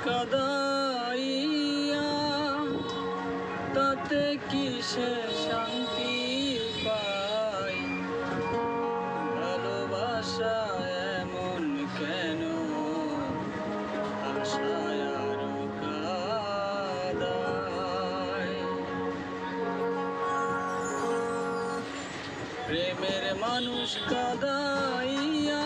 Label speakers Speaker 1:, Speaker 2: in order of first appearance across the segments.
Speaker 1: কাদাইয়া তাতে কি সে শান্তি পায়? ভালোবাসা এমন কেন আশায় আরো কাদায়? প্রেমের মানুষ কাদাইয়া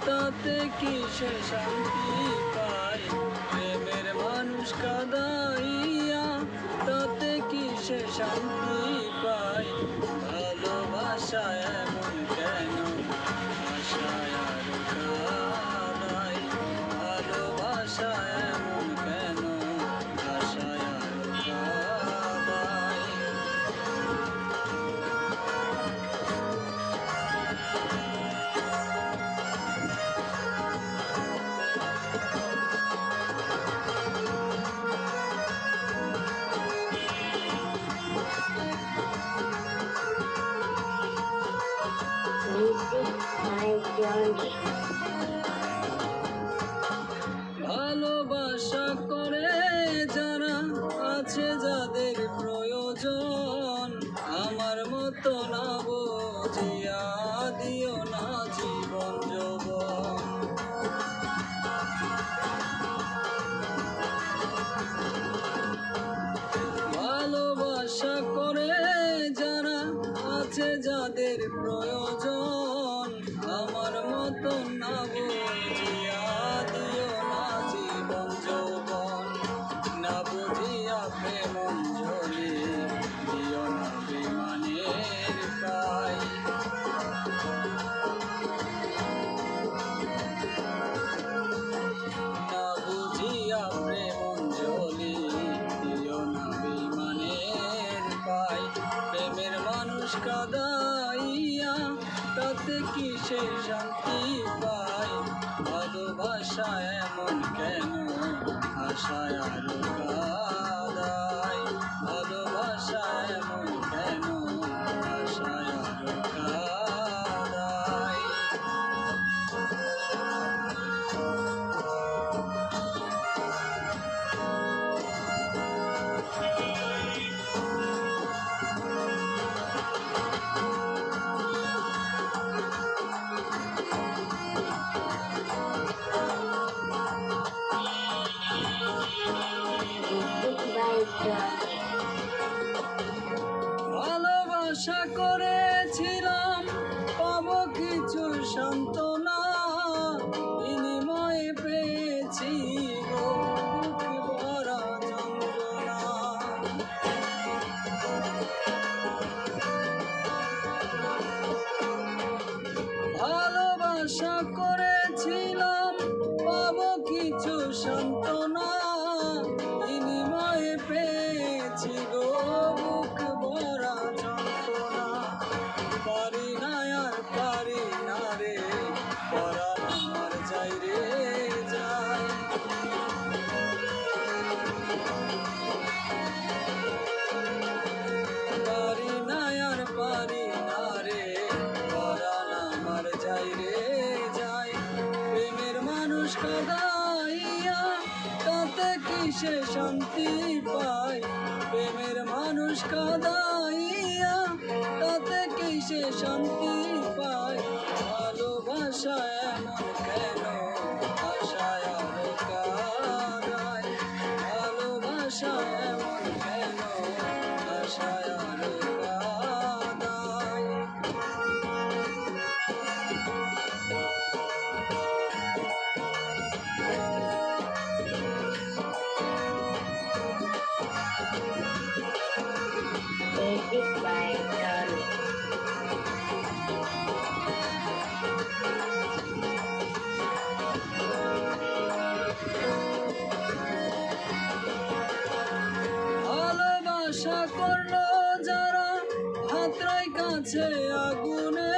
Speaker 1: তাতে কি সে শান্তি পায়? প্রেমের মানুষ কাদাইয়া তাতে কি সে শান্তি পায়? ভালোবাসা এমন কেন আশায় আরো কাদায়? ভালোবাসা এমন কেন আশায় আরো কাদায়? ভালোবাসা করে যারা আছে যাদের প্রয়োজন, আমার মতো না বুঝিয়া দিও না জীবন যৌবন। ভালোবাসা করে যারা আছে যাদের প্রয়োজন, আমার মতো না বুঝিয়া দিও না জীবন যৌবন। না বুঝিয়া প্রেম অঞ্জলি দিও না বিমানের কায়। না বুঝিয়া প্রেম অঞ্জলি দিও না বিমানের পায়। প্রেমের মানুষ কাদাইয়া তাতে কি সে শান্তি পায়? ভালোবাসা এমন কেন আশায় আরো কাদায়? ভালোবাসা এমন কেন আশায় আরো কাদায়? ভালোবাসা করেছিলাম পাবো কিছু সান্ত্বনা, বিনিময়ে পেয়েছি গো বুক ভরা যন্ত্রণা। ভালোবাসা করেছিলাম পাবো কিছু সান্ত্বনা, বিনিময়ে পেয়েছি গো বুক ভরা যন্ত্রণা। পারি না আর পারি না রে, পরাণ আমার যাই রে যাই। পারি না আর পারি না রে, পরাণ আমার যাই রে যাই। প্রেমের মানুষ কাদাইয়া তাতে কি সে শান্তি পায়? প্রেমের মানুষ কাদাইয়া তাতে কি সে শান্তি পায়? ভালোবাসা এমন কেন আশায় আরো কাদায়? ভালোবাসা এমন কেন আশায় আরো কাদায়? ভালোবাসা করলো যারা হাতরাই কাছে আগুনে,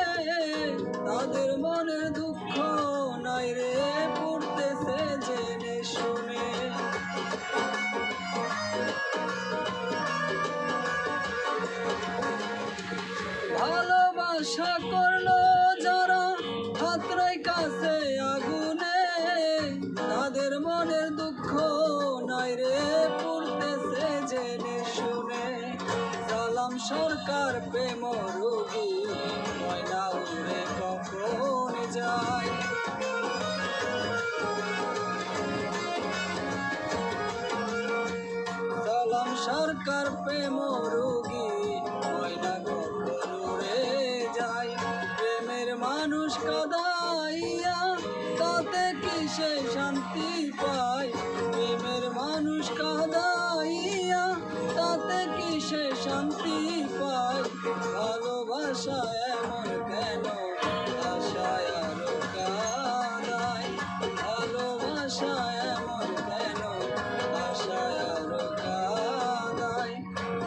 Speaker 1: তাদের মনে দুঃখ নাই রে পড়তেছে জেনে শুনে। ভালোবাসা করলো যারা হাতরাই কাছে আগুনে, তাদের মনের দুঃখ সরকার প্রেম রোগী ময়না উড়ে কখন যায়। সালাম সরকার প্রেম রোগী ময়না কখন উড়ে যায়। প্রেমের মানুষ কাঁদাইয়া তাতে কি সে শান্তি পায়। প্রেমের মানুষ কাঁদাইয়া তাতে কি সে শান্তি পায়। ভালোবাসা এমন কেন আশায় আরো কাঁদায়। ভালোবাসা এমন কেন আশায় আরো কাঁদায়।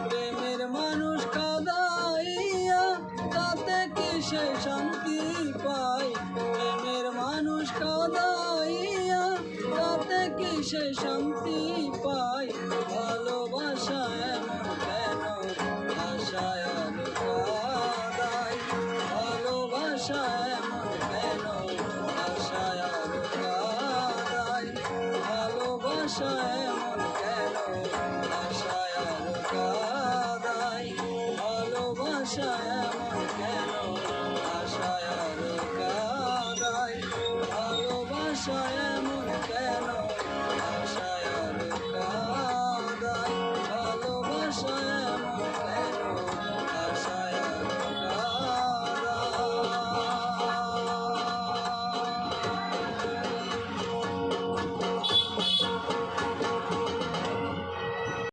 Speaker 1: প্রেমের মানুষ কাঁদাইয়া তাতে কি সে শান্তি পায়। প্রেমের মানুষ কাঁদাইয়া তাতে কি সে শান্তি পায়। ভালোবাসা এমন কেন আশায় আলো কাঁদায়। ভালোবাসা এমন কেন আশায় আলো কাঁদায়। ভালোবাসা এমন কেন আশায় আলো কাঁদায়। ভালোবাসা এমন কেন আশায় আলো কাঁদায়। ভালোবাসা